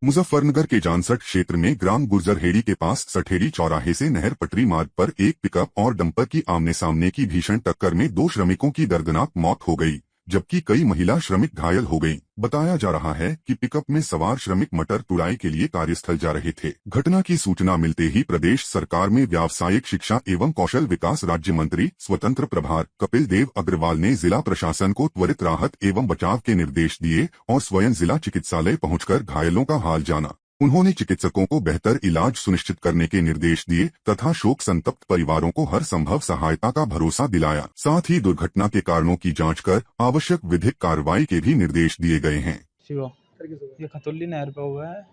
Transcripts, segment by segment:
मुजफ्फरनगर के जानसठ क्षेत्र में ग्राम गुर्जरहेड़ी के पास सठेड़ी चौराहे से नहर पटरी मार्ग पर एक पिकअप और डंपर की आमने सामने की भीषण टक्कर में 2 श्रमिकों की दर्दनाक मौत हो गई, जबकि कई महिला श्रमिक घायल हो गयीं। बताया जा रहा है कि पिकअप में सवार श्रमिक मटर तुड़ाई के लिए कार्यस्थल जा रहे थे। घटना की सूचना मिलते ही प्रदेश सरकार में व्यावसायिक शिक्षा एवं कौशल विकास राज्य मंत्री स्वतंत्र प्रभार कपिल देव अग्रवाल ने जिला प्रशासन को त्वरित राहत एवं बचाव के निर्देश दिए और स्वयं जिला चिकित्सालय पहुंचकर घायलों का हाल जाना। उन्होंने चिकित्सकों को बेहतर इलाज सुनिश्चित करने के निर्देश दिए तथा शोक संतप्त परिवारों को हर संभव सहायता का भरोसा दिलाया। साथ ही दुर्घटना के कारणों की जांच कर आवश्यक विधिक कार्रवाई के भी निर्देश दिए गए हैं। ये खतौली नहर पे हुआ है।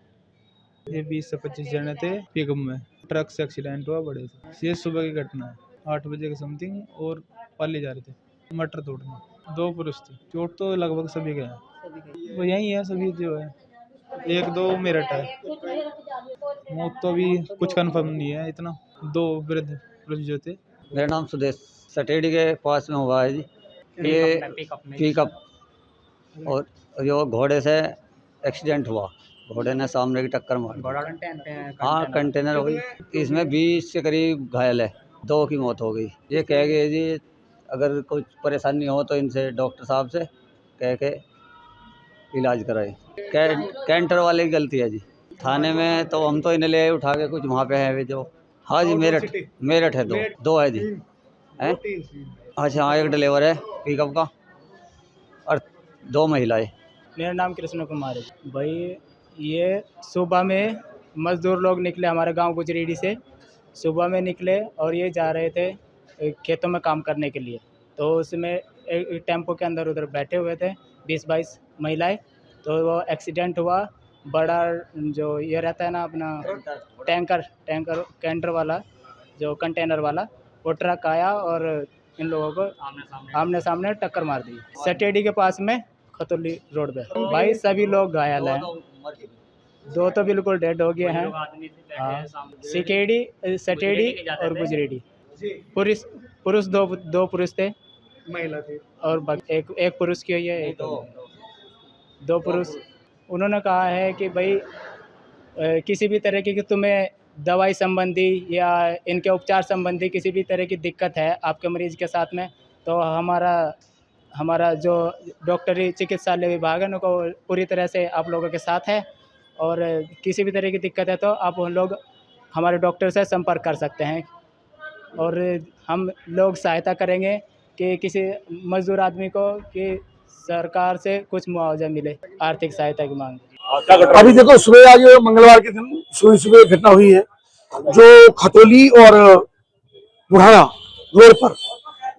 ये 20 से 25 जने थे पिकअप में, ट्रक से एक्सीडेंट हुआ बड़े से। ये सुबह की घटना है 8 बजे के समथिंग, और पाली जा रहे थे मटर तोड़ने। 2 पुरुष थे। चोट तो लगभग सभी गए, वो यही है सभी जो है, 1-2 मेरठ है। मौत तो अभी कुछ कंफर्म नहीं है इतना। 2 वृद्ध पुरुष जो थे। मेरा नाम सुदेश, सटेड़ी के पास में हुआ है जी। ये पिकअप और जो घोड़े से एक्सीडेंट हुआ, घोड़े ने सामने की टक्कर मारी। हाँ, कंटेनर हुई। इसमें 20 के करीब घायल है, 2 की मौत हो गई। ये कह गए जी अगर कुछ परेशानी हो तो इनसे डॉक्टर साहब से कह के इलाज कराए। कैंटर वाले की गलती है जी। थाने में तो हम तो इन्हें ले उठा के कुछ वहाँ पे है जो। हाँ जी, मेरठ है। 2 है जी। अच्छा हाँ, एक ड्राइवर है पिकअप का और 2 महिलाएं। मेरा नाम कृष्ण कुमार है भाई। ये सुबह में मजदूर लोग निकले हमारे गांव गुजरेड़ी से। सुबह में निकले और ये जा रहे थे खेतों में काम करने के लिए। तो उसमें एक टेम्पो के अंदर उधर बैठे हुए थे 20-22 महिलाएं। तो वो एक्सीडेंट हुआ। बड़ा जो ये रहता है ना अपना कैंटर वाला, जो कंटेनर वाला, वो ट्रक आया और इन लोगों को आमने सामने टक्कर मार दी। सटेड़ी के पास में खतौली रोड पे भाई सभी लोग घायल हैं। 2 तो बिल्कुल डेड हो गए हैं। हाँ, सटेड़ी और गुजरेड़ी। पुरुष 2 पुरुष थे, महिला थी और एक पुरुष की हुई है। 2 पुरुष। उन्होंने कहा है कि भाई किसी भी तरह की तुम्हें दवाई संबंधी या इनके उपचार संबंधी किसी भी तरह की दिक्कत है आपके मरीज के साथ में, तो हमारा जो डॉक्टरी चिकित्सालय विभाग है उनको पूरी तरह से आप लोगों के साथ है। और किसी भी तरह की दिक्कत है तो आप उन लोग हमारे डॉक्टर से संपर्क कर सकते हैं और हम लोग सहायता करेंगे कि किसी मजदूर आदमी को कि सरकार से कुछ मुआवजा मिले, आर्थिक सहायता की मांग। अभी देखो, सुबह आज मंगलवार के दिन सुबह घटना हुई है जो खतौली और बुढ़ाना रोड पर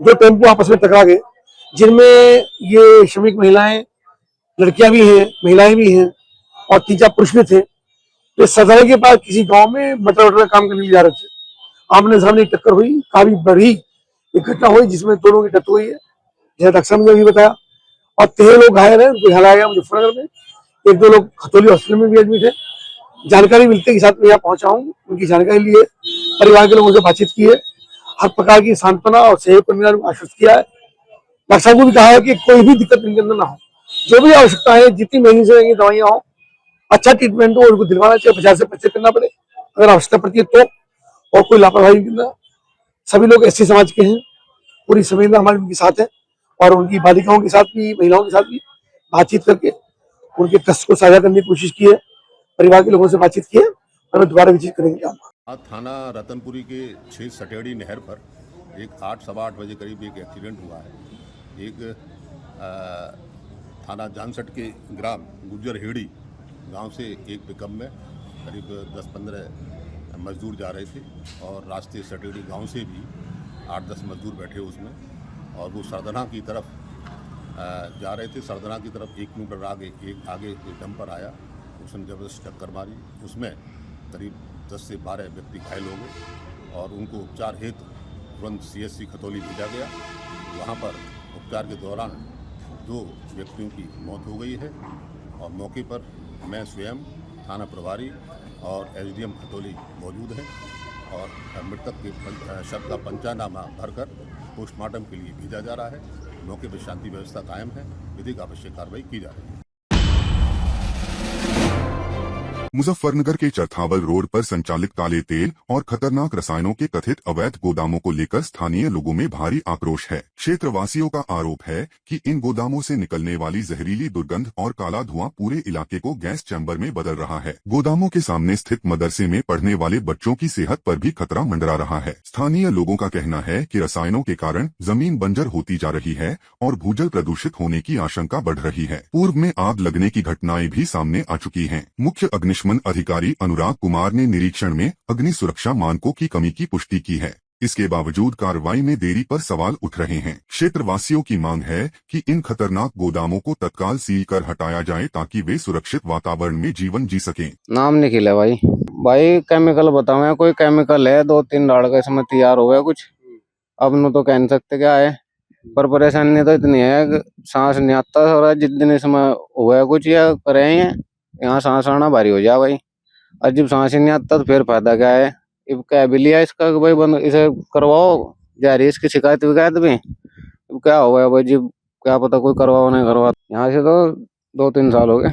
2 टेम्पो आपस में टकरा गए, जिनमें ये श्रमिक महिलाएं, लड़कियां भी हैं, महिलाएं भी हैं और 3-4 पुरुष भी थे। ये सदर के पास किसी गांव में मटर वटर काम करने जा रहे थे। आमने सामने टक्कर हुई, काफी बड़ी एक घटना हुई जिसमें दोनों की डेथ हुई है, जैसा डॉक्टर साहब ने भी बताया। और 13 लोग घायल हैं, उनको लाया गया मुजफ्फरनगर में। 1-2 लोग खतौली हॉस्पिटल में भी एडमिट है। जानकारी मिलते के साथ मैं यहाँ पहुंचा हूँ, उनकी जानकारी लिए, परिवार के लोगों से बातचीत की है, हर प्रकार की सांत्वना और सहयोग करने का आश्वस्त किया है। डॉक्टर साहब को भी कहा है कि कोई भी दिक्कत इनके अंदर ना हो, जो भी आवश्यकता है, जितनी महंगी से महंगी दवाइयाँ हो, अच्छा ट्रीटमेंट हो, उनको दिलवाना चाहिए। 50 से 25 करना पड़े अगर आवश्यकता पड़ती है तो, और कोई लापरवाही नहीं करना। सभी लोग ऐसे समाज के हैं, पूरी संवेदना हमारी उनके साथ है और उनकी बालिकाओं के साथ भी, महिलाओं के साथ भी बातचीत करके उनके कष्ट को साझा करने की कोशिश की है, परिवार के लोगों से बातचीत की है और मैं दोबारा विजिट करेंगे। थाना रतनपुरी के 6 सटेड़ी नहर पर एक 8-8:15 बजे करीब एक एक्सीडेंट हुआ है। एक थाना जानसठ के ग्राम गुर्जरहेड़ी गांव से एक पिकअप में करीब 10-15 मजदूर जा रहे थे और रास्ते सटेड़ी गांव से भी 8-10 मजदूर बैठे उसमें, और वो सरदना की तरफ जा रहे थे। सरदना की तरफ 1 किलोमीटर आगे एक डंपर आया, उसने ज़बरदस्त टक्कर मारी। उसमें करीब 10 से 12 व्यक्ति घायल हो गए और उनको उपचार हेतु तुरंत CSC खतौली भेजा गया। वहाँ पर उपचार के दौरान 2 व्यक्तियों की मौत हो गई है और मौके पर मैं स्वयं थाना प्रभारी और SDM खतौली मौजूद हैं और मृतक के शव का पंचनामा भरकर पोस्टमार्टम के लिए भेजा जा रहा है। मौके पर शांति व्यवस्था कायम है, विधिक आवश्यक कार्रवाई की जा रही है। मुजफ्फरनगर के चरथावल रोड पर संचालित काले तेल और खतरनाक रसायनों के कथित अवैध गोदामों को लेकर स्थानीय लोगों में भारी आक्रोश है। क्षेत्रवासियों का आरोप है कि इन गोदामों से निकलने वाली जहरीली दुर्गंध और काला धुआं पूरे इलाके को गैस चैम्बर में बदल रहा है। गोदामों के सामने स्थित मदरसे में पढ़ने वाले बच्चों की सेहत पर भी खतरा मंडरा रहा है। स्थानीय लोगों का कहना है कि रसायनों के कारण जमीन बंजर होती जा रही है और भूजल प्रदूषित होने की आशंका बढ़ रही है। पूर्व में आग लगने की घटनाएं भी सामने आ चुकी हैं। मुख्य अग्निशमन अधिकारी अनुराग कुमार ने निरीक्षण में अग्नि सुरक्षा मानकों की कमी की पुष्टि की है। इसके बावजूद कार्रवाई में देरी पर सवाल उठ रहे हैं। क्षेत्रवासियों की मांग है कि इन खतरनाक गोदामों को तत्काल सील कर हटाया जाए ताकि वे सुरक्षित वातावरण में जीवन जी सकें। नाम निखिल है भाई केमिकल बताओ, कोई केमिकल है 2-3 डाल का इसमें तैयार हो गया कुछ, अब न तो कह नहीं सकते क्या है, पर परेशानी तो इतनी है कि सांस नहीं आता और जिस दिन इसमें हुआ कुछ या करे यहाँ सांस आना भारी हो जाए भाई, और जब सांस ही नहीं आता तो फिर फायदा क्या है। अब क्या भी लिया इसका भाई बंद इसे करवाओ जा रही है, इसकी शिकायत विकायत भी अब क्या हो गया भाई, जब क्या पता कोई करवाओ नहीं करवा। यहाँ से तो 2-3 साल हो गए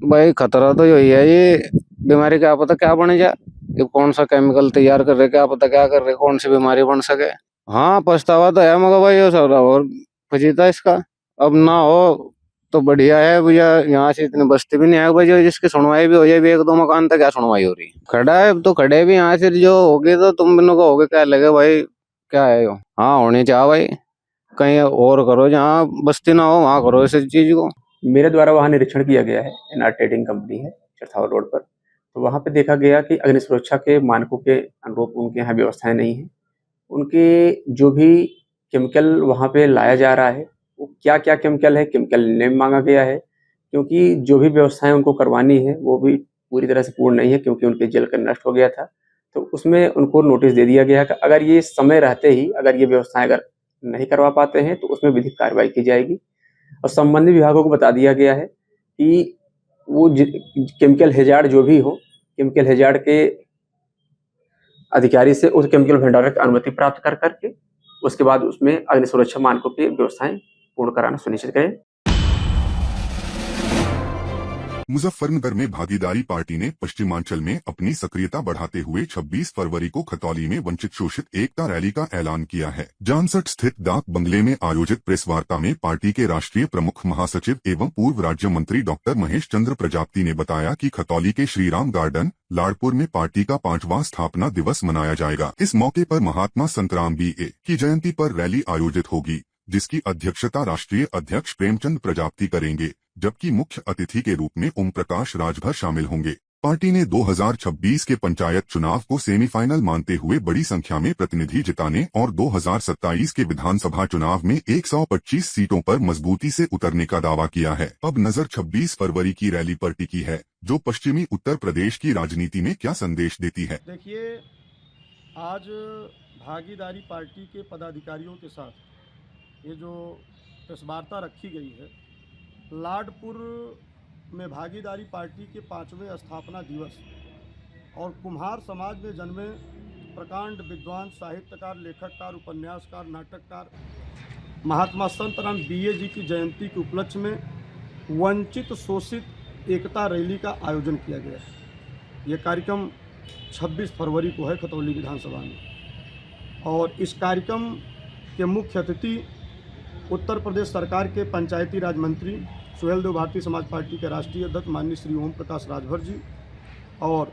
भाई, खतरा तो यही है, ये बीमारी क्या पता क्या बन जाए, ये कौन सा केमिकल तैयार कर रहे क्या पता क्या कर रहे, कौन सी बीमारी बन सके। हाँ पछतावा तो है मगर भाई सब और फजीता इसका अब ना हो तो बढ़िया है भैया, यहाँ से इतनी बस्ती भी नहीं है भाई जो जिसकी सुनवाई भी हो जाए, 1-2 मकान तक क्या सुनवाई हो रही खड़ा है तो खड़े भी यहाँ से जो होगी तो तुम बिनों को होगे क्या लगे भाई क्या है यो। हाँ होनी चाहिए भाई, कहीं और करो जहाँ बस्ती ना हो वहाँ करो इस चीज को। मेरे द्वारा वहाँ निरीक्षण किया गया है, एनआर ट्रेडिंग कंपनी है चरथावल रोड पर, तो वहाँ पे देखा गया कि अग्नि सुरक्षा के मानकों के अनुरूप उनके यहाँ व्यवस्थाएं नहीं है। उनके जो भी केमिकल वहाँ पे लाया जा रहा है वो क्या क्या केमिकल है, केमिकल नेम मांगा गया है, क्योंकि जो भी व्यवस्थाएं उनको करवानी है वो भी पूरी तरह से पूर्ण नहीं है, क्योंकि उनके जल कर नष्ट हो गया था। तो उसमें उनको नोटिस दे दिया गया कि अगर ये समय रहते ही अगर ये व्यवस्थाएं अगर नहीं करवा पाते हैं तो उसमें विधिक कार्रवाई की जाएगी। और संबंधित विभागों को बता दिया गया है कि वो केमिकल हैजार्ड जो भी हो, केमिकल हैजार्ड के अधिकारी से उस केमिकल भंडारण की अनुमति प्राप्त कर करके उसके बाद उसमें अग्नि सुरक्षा मानकों की व्यवस्थाएं पूर्ण कराना सुनिश्चित करें। मुजफ्फरनगर में भागीदारी पार्टी ने पश्चिमांचल में अपनी सक्रियता बढ़ाते हुए 26 फरवरी को खतौली में वंचित शोषित एकता रैली का ऐलान किया है। जानसठ स्थित डाक बंगले में आयोजित प्रेस वार्ता में पार्टी के राष्ट्रीय प्रमुख महासचिव एवं पूर्व राज्य मंत्री डॉक्टर महेश चंद्र प्रजापति ने बताया कि खतौली के श्रीराम गार्डन लाड़पुर में पार्टी का 5वां स्थापना दिवस मनाया जाएगा। इस मौके पर महात्मा संतराम B.A. की जयंती पर रैली आयोजित होगी, जिसकी अध्यक्षता राष्ट्रीय अध्यक्ष प्रेमचंद प्रजापति करेंगे, जबकि मुख्य अतिथि के रूप में ओम प्रकाश राजभर शामिल होंगे। पार्टी ने 2026 के पंचायत चुनाव को सेमीफाइनल मानते हुए बड़ी संख्या में प्रतिनिधि जिताने और 2027 के विधानसभा चुनाव में 125 सीटों पर मजबूती से उतरने का दावा किया है। अब नजर 26 फरवरी की रैली पर टिकी है, जो पश्चिमी उत्तर प्रदेश की राजनीति में क्या संदेश देती है। देखिए, आज भागीदारी पार्टी के पदाधिकारियों के साथ ये जो प्रेस वार्ता रखी गई है, लाडपुर में भागीदारी पार्टी के 5वें स्थापना दिवस और कुम्हार समाज में जन्मे प्रकांड विद्वान, साहित्यकार, लेखककार, उपन्यासकार, नाटककार महात्मा संतराम B.A. जी की जयंती के उपलक्ष्य में वंचित शोषित एकता रैली का आयोजन किया गया है। ये कार्यक्रम 26 फरवरी को है खतौली विधानसभा में, और इस कार्यक्रम के मुख्य अतिथि उत्तर प्रदेश सरकार के पंचायती राज मंत्री सुहेल देव भारतीय समाज पार्टी के राष्ट्रीय अध्यक्ष माननीय श्री ओम प्रकाश राजभर जी और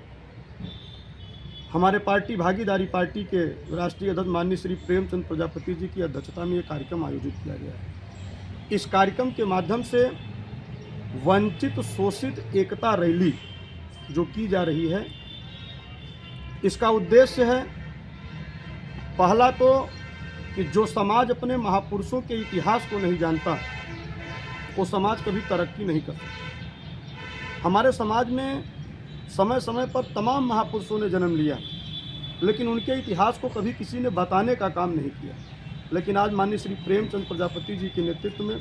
हमारे पार्टी भागीदारी पार्टी के राष्ट्रीय अध्यक्ष माननीय श्री प्रेमचंद प्रजापति जी की अध्यक्षता में ये कार्यक्रम आयोजित किया गया है। इस कार्यक्रम के माध्यम से वंचित शोषित एकता रैली जो की जा रही है, इसका उद्देश्य है पहला तो कि जो समाज अपने महापुरुषों के इतिहास को नहीं जानता वो समाज कभी तरक्की नहीं कर सकता। हमारे समाज में समय समय पर तमाम महापुरुषों ने जन्म लिया, लेकिन उनके इतिहास को कभी किसी ने बताने का काम नहीं किया। लेकिन आज माननीय श्री प्रेमचंद प्रजापति जी के नेतृत्व में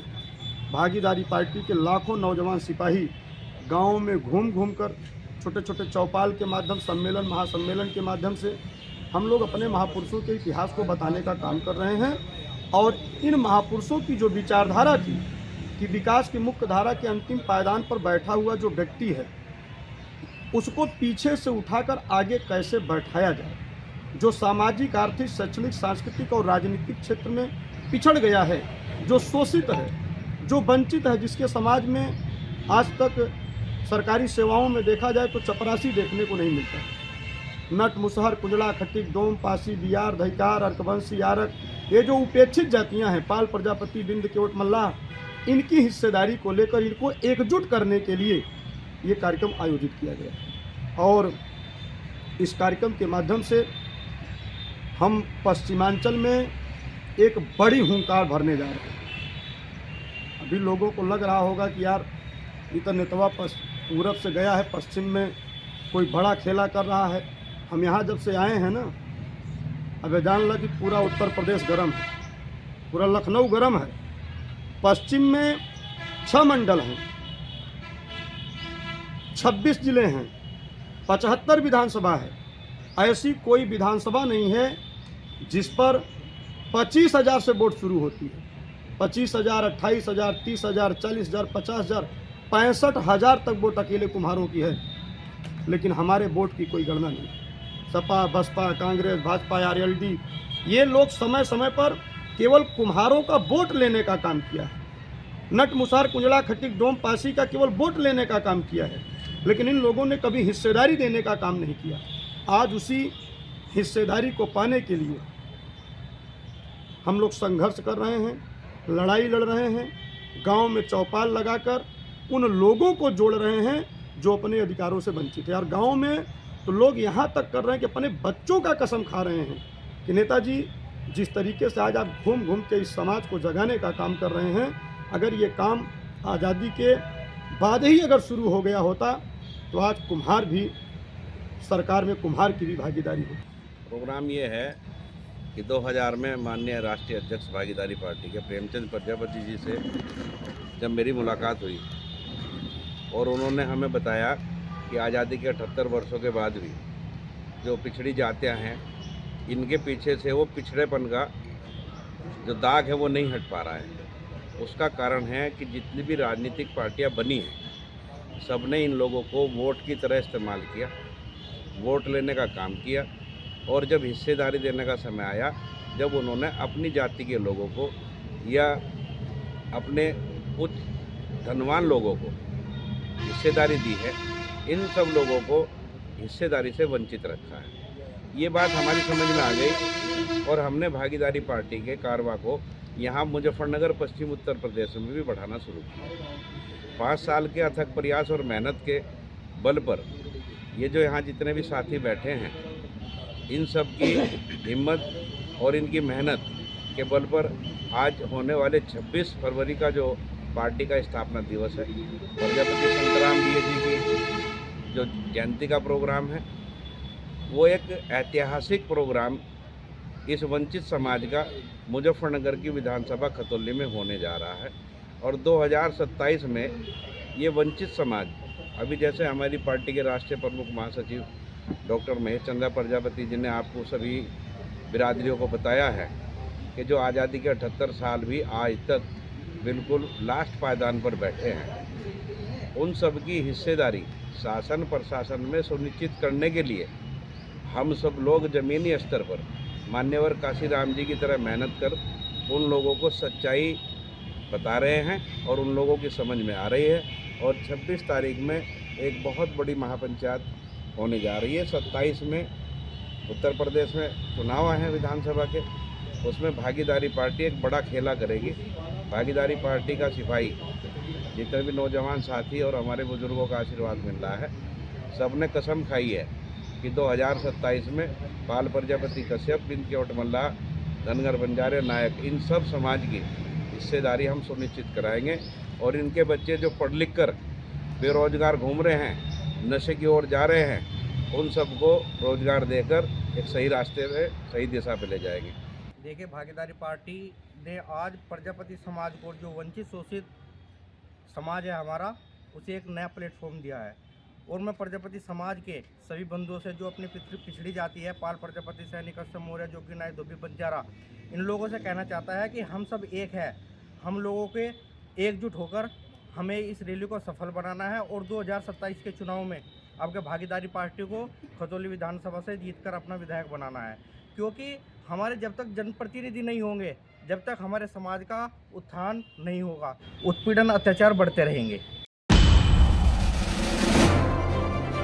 भागीदारी पार्टी के लाखों नौजवान सिपाही गाँव में घूम घूम कर छोटे छोटे चौपाल के माध्यम, सम्मेलन, महासम्मेलन के माध्यम से हम लोग अपने महापुरुषों के इतिहास को बताने का काम कर रहे हैं। और इन महापुरुषों की जो विचारधारा थी कि विकास की मुख्य धारा के अंतिम पायदान पर बैठा हुआ जो व्यक्ति है उसको पीछे से उठाकर आगे कैसे बैठाया जाए। जो सामाजिक, आर्थिक, शैक्षणिक, सांस्कृतिक और राजनीतिक क्षेत्र में पिछड़ गया है, जो शोषित है, जो वंचित है, जिसके समाज में आज तक सरकारी सेवाओं में देखा जाए तो चपरासी देखने को नहीं मिलता। नट, मुसहर, कुंजला, खट्टिक, डोम, पासी, बियार, धैकार, अर्कवंशी, यारक, ये जो उपेक्षित जातियां हैं, पाल, प्रजापति, बिंद, केवट, मल्लाह, इनकी हिस्सेदारी को लेकर इनको एकजुट करने के लिए ये कार्यक्रम आयोजित किया गया। और इस कार्यक्रम के माध्यम से हम पश्चिमांचल में एक बड़ी हुंकार भरने जा रहे हैं। अभी लोगों को लग रहा होगा कि यार इतना नेतवा पूरब से गया है, पश्चिम में कोई बड़ा खेला कर रहा है। हम यहाँ जब से आए हैं ना, अब जान लो कि पूरा उत्तर प्रदेश गर्म है, पूरा लखनऊ गर्म है। पश्चिम में 6 मंडल हैं, 26 जिले हैं, 75 विधानसभा है। ऐसी कोई विधानसभा नहीं है जिस पर 25,000 से वोट शुरू होती है। 25,000, 28,000, 30,000, 40,000, 50,000, 65,000 तक वोट अकेले कुम्हारों की है। लेकिन हमारे वोट की कोई गणना नहीं। सपा, बसपा, कांग्रेस, भाजपा, आरएलडी, ये लोग समय समय पर केवल कुम्हारों का वोट लेने का काम किया है। नट, मुसहर, कुंजला, खट्टिक, डोम, पासी का केवल वोट लेने का काम किया है, लेकिन इन लोगों ने कभी हिस्सेदारी देने का काम नहीं किया। आज उसी हिस्सेदारी को पाने के लिए हम लोग संघर्ष कर रहे हैं, लड़ाई लड़ रहे हैं। गांव में चौपाल लगाकर उन लोगों को जोड़ रहे हैं जो अपने अधिकारों से वंचित है। और गांव में तो लोग यहाँ तक कर रहे हैं कि अपने बच्चों का कसम खा रहे हैं कि नेताजी जिस तरीके से आज आप घूम घूम के इस समाज को जगाने का काम कर रहे हैं, अगर ये काम आज़ादी के बाद ही अगर शुरू हो गया होता तो आज कुम्हार भी, सरकार में कुम्हार की भी भागीदारी होती। प्रोग्राम ये है कि 2000 में माननीय राष्ट्रीय अध्यक्ष भागीदारी पार्टी के प्रेमचंद प्रजापति जी से जब मेरी मुलाकात हुई और उन्होंने हमें बताया कि आज़ादी के 78 वर्षों के बाद भी जो पिछड़ी जातियां हैं, इनके पीछे से वो पिछड़ेपन का जो दाग है वो नहीं हट पा रहा है। उसका कारण है कि जितनी भी राजनीतिक पार्टियां बनी हैं, सब ने इन लोगों को वोट की तरह इस्तेमाल किया, वोट लेने का काम किया। और जब हिस्सेदारी देने का समय आया, जब उन्होंने अपनी जाति के लोगों को या अपने उच्च धनवान लोगों को हिस्सेदारी दी है, इन सब लोगों को हिस्सेदारी से वंचित रखा है। ये बात हमारी समझ में आ गई और हमने भागीदारी पार्टी के कारवा को यहाँ मुजफ्फरनगर, पश्चिम उत्तर प्रदेश में भी बढ़ाना शुरू किया। 5 साल के अथक प्रयास और मेहनत के बल पर ये जो यहाँ जितने भी साथी बैठे हैं, इन सब की हिम्मत और इनकी मेहनत के बल पर आज होने वाले 26 फरवरी का जो पार्टी का स्थापना दिवस है, प्रजापति संतराम जी की जो जयंती का प्रोग्राम है, वो एक ऐतिहासिक प्रोग्राम इस वंचित समाज का मुजफ्फरनगर की विधानसभा खतौली में होने जा रहा है। और 2027 में ये वंचित समाज, अभी जैसे हमारी पार्टी के राष्ट्रीय प्रमुख महासचिव डॉक्टर महेश चंद्र प्रजापति जी ने आपको सभी बिरादरियों को बताया है कि जो आज़ादी के 78 साल भी आज तक बिल्कुल लास्ट पायदान पर बैठे हैं, उन सब की हिस्सेदारी शासन प्रशासन में सुनिश्चित करने के लिए हम सब लोग ज़मीनी स्तर पर मान्यवर काशीराम जी की तरह मेहनत कर उन लोगों को सच्चाई बता रहे हैं और उन लोगों की समझ में आ रही है। और 26 तारीख में एक बहुत बड़ी महापंचायत होने जा रही है। 27 में उत्तर प्रदेश में चुनाव हैं विधानसभा के, उसमें भागीदारी पार्टी एक बड़ा खेला करेगी। भागीदारी पार्टी का सिपाही जितने भी नौजवान साथी और हमारे बुजुर्गों का आशीर्वाद मिल रहा है, सब ने कसम खाई है कि 2027 में पाल, प्रजापति, कश्यप, बिंद, केवट, मल्लाह, धनगर, बंजारे, नायक, इन सब समाज की हिस्सेदारी हम सुनिश्चित कराएंगे। और इनके बच्चे जो पढ़ लिख कर बेरोजगार घूम रहे हैं, नशे की ओर जा रहे हैं, उन सबको रोजगार देकर एक सही रास्ते पे, सही दिशा पे ले जाएंगे। देखिए, भागीदारी पार्टी ने आज प्रजापति समाज को, जो वंचित शोषित समाज है हमारा, उसे एक नया प्लेटफॉर्म दिया है। और मैं प्रजापति समाज के सभी बंधुओं से, जो अपनी पिछड़ी जाती है, पाल, प्रजापति, सैनिक, कश्यप, मौर्य, जोगी, नायक, धोबी, बंजारा, इन लोगों से कहना चाहता है कि हम सब एक है। हम लोगों के एकजुट होकर हमें इस रैली को सफल बनाना है और 2027 के चुनाव में आपके भागीदारी पार्टी को खतौली विधानसभा से जीतकर अपना विधायक बनाना है, क्योंकि हमारे जब तक जनप्रतिनिधि नहीं होंगे, जब तक हमारे समाज का उत्थान नहीं होगा, उत्पीड़न अत्याचार बढ़ते रहेंगे।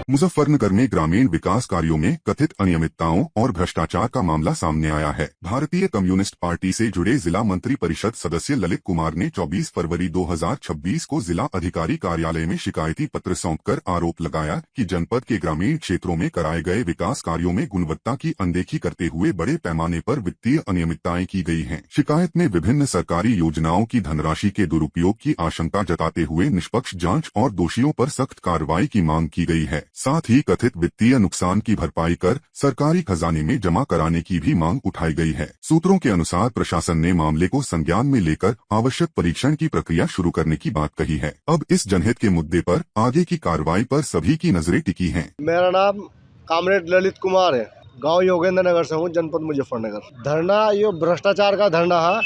मुजफ्फरनगर में ग्रामीण विकास कार्यों में कथित अनियमितताओं और भ्रष्टाचार का मामला सामने आया है। भारतीय कम्युनिस्ट पार्टी से जुड़े जिला मंत्री परिषद सदस्य ललित कुमार ने 24 फरवरी 2026 को जिला अधिकारी कार्यालय में शिकायती पत्र सौंपकर आरोप लगाया कि जनपद के ग्रामीण क्षेत्रों में कराए गए विकास कार्यों में गुणवत्ता की अनदेखी करते हुए बड़े पैमाने पर वित्तीय अनियमितताएं की गई हैं। शिकायत में विभिन्न सरकारी योजनाओं की धनराशि के दुरुपयोग की आशंका जताते हुए निष्पक्ष जाँच और दोषियों पर सख्त कार्रवाई की मांग की गई है। साथ ही कथित वित्तीय नुकसान की भरपाई कर सरकारी खजाने में जमा कराने की भी मांग उठाई गई है। सूत्रों के अनुसार प्रशासन ने मामले को संज्ञान में लेकर आवश्यक परीक्षण की प्रक्रिया शुरू करने की बात कही है। अब इस जनहित के मुद्दे पर आगे की कार्रवाई पर सभी की नजरें टिकी हैं। मेरा नाम कामरेड ललित कुमार है, गांव योगेंद्र नगर से हूँ, जनपद मुजफ्फरनगर। धरना ये भ्रष्टाचार का धरना है।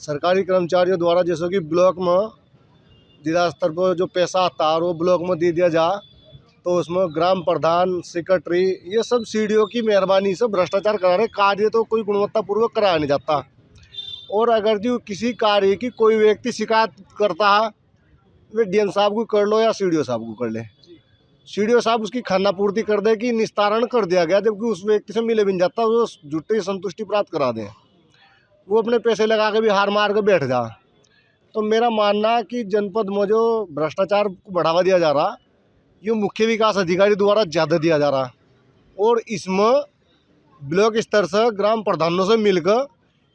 सरकारी कर्मचारियों द्वारा जैसे कि ब्लॉक में जिला स्तर पर जो पैसा आता है वो ब्लॉक में दे दिया जा, तो उसमें ग्राम प्रधान, सेक्रेटरी, ये सब सीडीओ की मेहरबानी से भ्रष्टाचार करा रहे। कार्य तो कोई गुणवत्तापूर्वक कराया नहीं जाता। और अगर जो किसी कार्य की कोई व्यक्ति शिकायत करता है, वे डीएम साहब को कर लो या सीडीओ साहब को कर ले। सीडीओ साहब उसकी खानापूर्ति कर दे कि निस्तारण कर दिया गया, जबकि उस व्यक्ति से मिले भी नहीं जाता, वो झूठी संतुष्टि प्राप्त करा दें, वो अपने पैसे लगा के भी हार मार के बैठ जा। तो मेरा मानना है कि जनपद में जो भ्रष्टाचार को बढ़ावा दिया जा रहा, ये मुख्य विकास अधिकारी द्वारा ज़्यादा दिया जा रहा, और इसमें ब्लॉक स्तर से ग्राम प्रधानों से मिलकर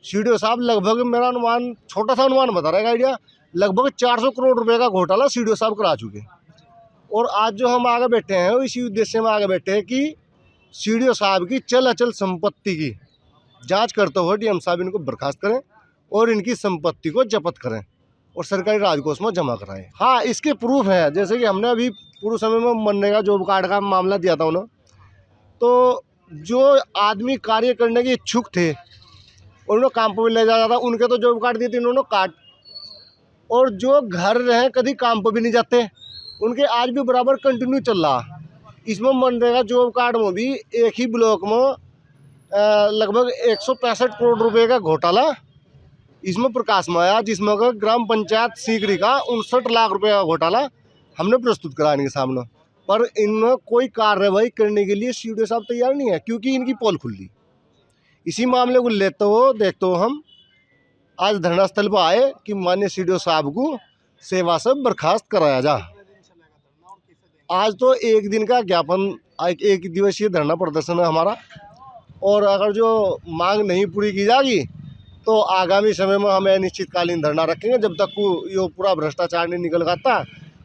सीडीओ साहब लगभग, मेरा अनुमान छोटा सा अनुमान बता रहा है आइडिया, लगभग 400 करोड़ रुपए का घोटाला सीडीओ साहब करा चुके। और आज जो हम आगे बैठे हैं इसी उद्देश्य में आगे बैठे हैं कि सीडीओ साहब की चल अचल संपत्ति की जांच करते हुए डीएम साहब इनको बर्खास्त करें और इनकी संपत्ति को जब्त करें और सरकारी राजकोष में जमा कराएं। हाँ, इसके प्रूफ है, जैसे कि हमने अभी पूर्व समय में मनरेगा जॉब कार्ड का मामला दिया था उन्होंने, तो जो आदमी कार्य करने के इच्छुक थे उन्होंने काम पर ले जाता था, उनके तो जॉब कार्ड दिए थे उन्होंने कार्ड, और जो घर रहे कभी काम पर भी नहीं जाते, उनके आज भी बराबर कंटिन्यू चल रहा। इसमें मनरेगा जॉब कार्ड में भी एक ही ब्लॉक में लगभग 165 करोड़ रुपए का घोटाला इसमें प्रकाश में आया, जिसमें ग्राम पंचायत सीकरी का 59 लाख रुपए का घोटाला हमने प्रस्तुत करा इनके सामने। पर इनमें कोई कार्रवाई करने के लिए सीडीओ साहब तैयार नहीं है, क्योंकि इनकी पोल खुली। इसी मामले को लेते हो देखते हो हम आज धरना स्थल पर आए कि माननीय सीडीओ साहब को सेवा से बर्खास्त कराया जा। आज तो एक दिन का ज्ञापन, एक दिवसीय धरना प्रदर्शन है हमारा, और अगर जो मांग नहीं पूरी की जाएगी तो आगामी समय में हम अनिश्चितकालीन धरना रखेंगे जब तक को यो पूरा भ्रष्टाचार नहीं निकल आता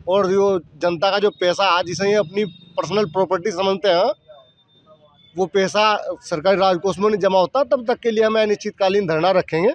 और यो जनता का जो पैसा आज जिसे अपनी पर्सनल प्रॉपर्टी समझते हैं वो पैसा सरकारी राजकोष में नहीं जमा होता, तब तक के लिए हम अनिश्चितकालीन धरना रखेंगे।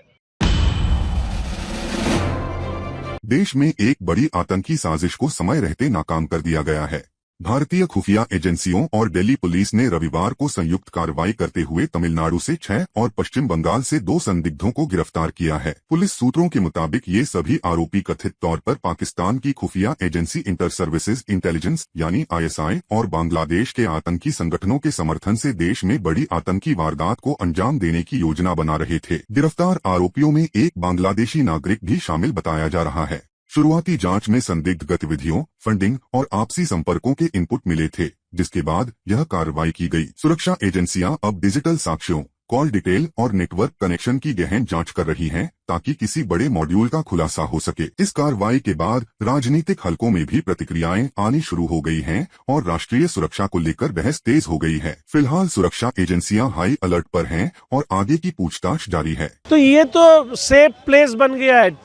देश में एक बड़ी आतंकी साजिश को समय रहते नाकाम कर दिया गया है। भारतीय खुफिया एजेंसियों और दिल्ली पुलिस ने रविवार को संयुक्त कार्रवाई करते हुए तमिलनाडु से 6 और पश्चिम बंगाल से 2 संदिग्धों को गिरफ्तार किया है। पुलिस सूत्रों के मुताबिक ये सभी आरोपी कथित तौर पर पाकिस्तान की खुफिया एजेंसी इंटर सर्विसेज इंटेलिजेंस यानी ISI और बांग्लादेश के आतंकी संगठनों के समर्थन से देश में बड़ी आतंकी वारदात को अंजाम देने की योजना बना रहे थे। गिरफ्तार आरोपियों में एक बांग्लादेशी नागरिक भी शामिल बताया जा रहा है। शुरुआती जांच में संदिग्ध गतिविधियों, फंडिंग और आपसी संपर्कों के इनपुट मिले थे, जिसके बाद यह कार्रवाई की गई। सुरक्षा एजेंसियां अब डिजिटल साक्ष्यों, कॉल डिटेल और नेटवर्क कनेक्शन की गहन जांच कर रही हैं, ताकि किसी बड़े मॉड्यूल का खुलासा हो सके। इस कार्रवाई के बाद राजनीतिक हलकों में भी प्रतिक्रियाएं आनी शुरू हो गई हैं और राष्ट्रीय सुरक्षा को लेकर बहस तेज हो गई है। फिलहाल सुरक्षा एजेंसियां हाई अलर्ट पर हैं और आगे की पूछताछ जारी है। तो ये तो सेफ प्लेस बन गया है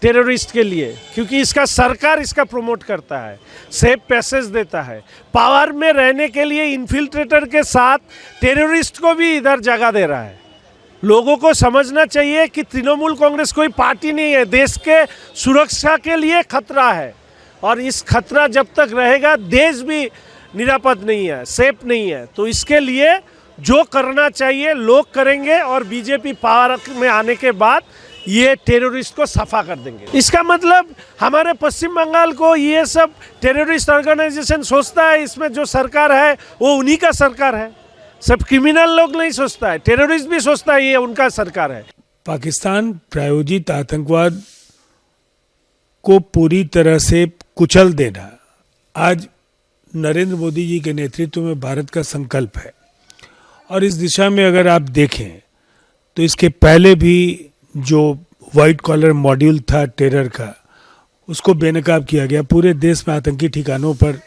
टेररिस्ट के लिए, क्योंकि इसका सरकार इसका प्रमोट करता है, सेफ पैसेज देता है। पावर में रहने के लिए इन्फिल्ट्रेटर के साथ टेररिस्ट को भी इधर जगह दे रहा है। लोगों को समझना चाहिए कि तृणमूल कांग्रेस कोई पार्टी नहीं है, देश के सुरक्षा के लिए खतरा है, और इस खतरा जब तक रहेगा देश भी निरापद नहीं है, सेफ नहीं है। तो इसके लिए जो करना चाहिए लोग करेंगे, और बीजेपी पावर में आने के बाद ये टेररिस्ट को सफा कर देंगे। इसका मतलब हमारे पश्चिम बंगाल को ये सब टेररिस्ट ऑर्गेनाइजेशन सोचता है, इसमें जो सरकार है वो उन्हीं का सरकार है। सब क्रिमिनल लोग नहीं सोचता है, टेररिस्ट भी सोचता है ये उनका सरकार है। पाकिस्तान प्रायोजित आतंकवाद को पूरी तरह से कुचल देना आज नरेंद्र मोदी जी के नेतृत्व में भारत का संकल्प है। और इस दिशा में अगर आप देखें तो इसके पहले भी जो वाइट कॉलर मॉड्यूल था टेरर का, उसको बेनकाब किया गया। पूरे देश में आतंकी ठिकानों पर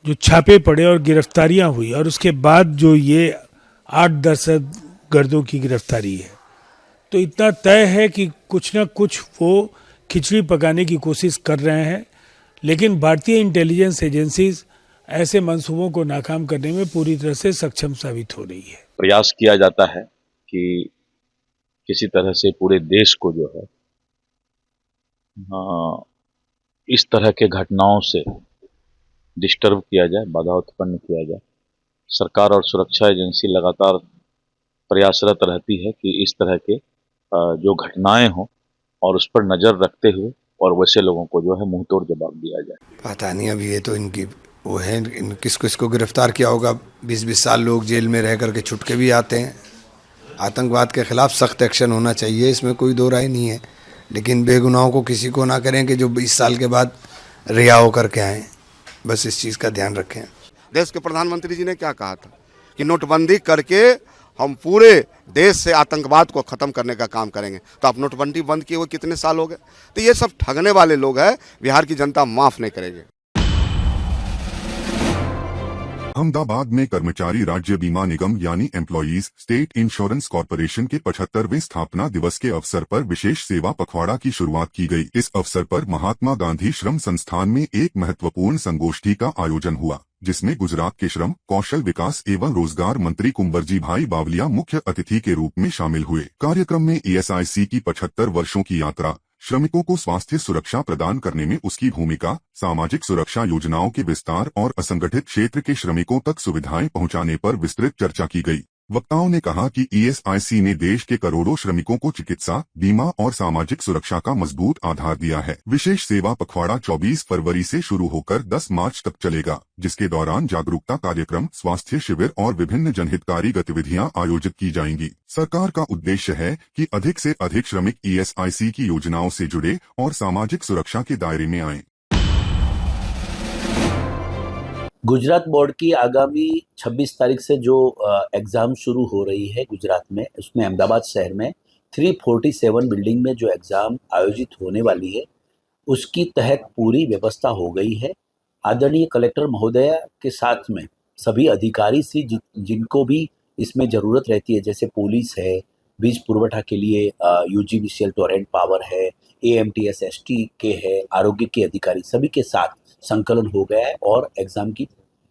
जो छापे पड़े और गिरफ्तारियां हुई, और उसके बाद जो ये 8 दहशतगर्दों की गिरफ्तारी है, तो इतना तय है कि कुछ ना कुछ वो खिचड़ी पकाने की कोशिश कर रहे हैं। लेकिन भारतीय इंटेलिजेंस एजेंसीज ऐसे मंसूबों को नाकाम करने में पूरी तरह से सक्षम साबित हो रही है। प्रयास किया जाता है कि किसी तरह से पूरे देश को जो है इस तरह के घटनाओं से डिस्टर्ब किया जाए, बाधा उत्पन्न किया जाए। सरकार और सुरक्षा एजेंसी लगातार प्रयासरत रहती है कि इस तरह के जो घटनाएं हों और उस पर नज़र रखते हुए और वैसे लोगों को जो है मुंह तोड़ जवाब दिया जाए। पता नहीं अभी ये तो इनकी वो है, किस किस को गिरफ्तार किया होगा। 20-20 साल लोग जेल में रह करके छुट के भी आते हैं। आतंकवाद के खिलाफ सख्त एक्शन होना चाहिए, इसमें कोई दो राय नहीं है। लेकिन बेगुनाहों को किसी को ना करें कि जो 20 साल के बाद रिहा होकर के आएँ, बस इस चीज़ का ध्यान रखें। देश के प्रधानमंत्री जी ने क्या कहा था कि नोटबंदी करके हम पूरे देश से आतंकवाद को ख़त्म करने का काम करेंगे। तो आप नोटबंदी बंद किए हुए कितने साल हो गए? तो ये सब ठगने वाले लोग हैं, बिहार की जनता माफ़ नहीं करेगी। अहमदाबाद में कर्मचारी राज्य बीमा निगम यानी एम्प्लॉइज स्टेट इंश्योरेंस कॉर्पोरेशन के 75वें स्थापना दिवस के अवसर पर विशेष सेवा पखवाड़ा की शुरुआत की गई। इस अवसर पर महात्मा गांधी श्रम संस्थान में एक महत्वपूर्ण संगोष्ठी का आयोजन हुआ, जिसमें गुजरात के श्रम, कौशल विकास एवं रोजगार मंत्री कुंवरजी भाई बावलिया मुख्य अतिथि के रूप में शामिल हुए। कार्यक्रम में ESIC की 75 वर्षों की यात्रा, श्रमिकों को स्वास्थ्य सुरक्षा प्रदान करने में उसकी भूमिका, सामाजिक सुरक्षा योजनाओं के विस्तार और असंगठित क्षेत्र के श्रमिकों तक सुविधाएं पहुंचाने पर विस्तृत चर्चा की गई। वक्ताओं ने कहा कि ESIC ने देश के करोड़ों श्रमिकों को चिकित्सा, बीमा और सामाजिक सुरक्षा का मजबूत आधार दिया है। विशेष सेवा पखवाड़ा 24 फरवरी से शुरू होकर 10 मार्च तक चलेगा, जिसके दौरान जागरूकता कार्यक्रम, स्वास्थ्य शिविर और विभिन्न जनहितकारी गतिविधियां आयोजित की जाएंगी। सरकार का उद्देश्य है कि अधिक से अधिक श्रमिक ESIC की योजनाओं से जुड़े और सामाजिक सुरक्षा के दायरे में आएं। गुजरात बोर्ड की आगामी 26 तारीख से जो एग्ज़ाम शुरू हो रही है गुजरात में, उसमें अहमदाबाद शहर में 347 बिल्डिंग में जो एग्ज़ाम आयोजित होने वाली है, उसकी तहत पूरी व्यवस्था हो गई है। आदरणीय कलेक्टर महोदय के साथ में सभी अधिकारी से जिनको भी इसमें ज़रूरत रहती है, जैसे पुलिस है, बीज पुरवठा के लिए UGVCL टोरेंट पावर है, AMTS ST के है, आरोग्य के अधिकारी, सभी के साथ संकलन हो गया है और एग्ज़ाम की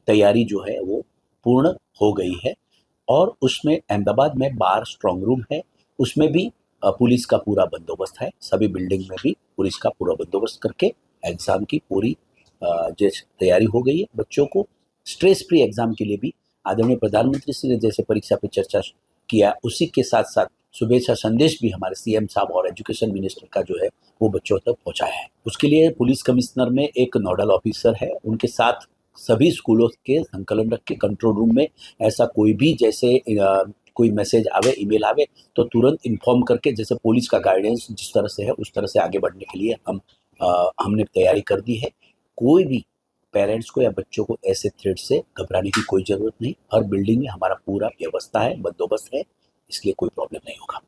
तैयारी जो है वो पूर्ण हो गई है। और उसमें अहमदाबाद में 12 स्ट्रॉन्ग रूम है, उसमें भी पुलिस का पूरा बंदोबस्त है। सभी बिल्डिंग में भी पुलिस का पूरा बंदोबस्त करके एग्ज़ाम की पूरी जैसे तैयारी हो गई है। बच्चों को स्ट्रेस फ्री एग्ज़ाम के लिए भी आदरणीय प्रधानमंत्री श्री ने जैसे परीक्षा पर चर्चा किया, उसी के साथ साथ शुभेच्छा संदेश भी हमारे CM साहब और एजुकेशन मिनिस्टर का जो है वो बच्चों तक पहुंचाया है। उसके लिए पुलिस कमिश्नर में एक नोडल ऑफिसर है, उनके साथ सभी स्कूलों के संकलन रख के कंट्रोल रूम में ऐसा कोई भी जैसे कोई मैसेज आवे, ईमेल आवे तो तुरंत इन्फॉर्म करके, जैसे पुलिस का गाइडेंस जिस तरह से है उस तरह से आगे बढ़ने के लिए हमने तैयारी कर दी है। कोई भी पेरेंट्स को या बच्चों को ऐसे थ्रेट से घबराने की कोई ज़रूरत नहीं। हर बिल्डिंग में हमारा पूरा व्यवस्था है, बंदोबस्त है, इसलिए कोई प्रॉब्लम नहीं होगा।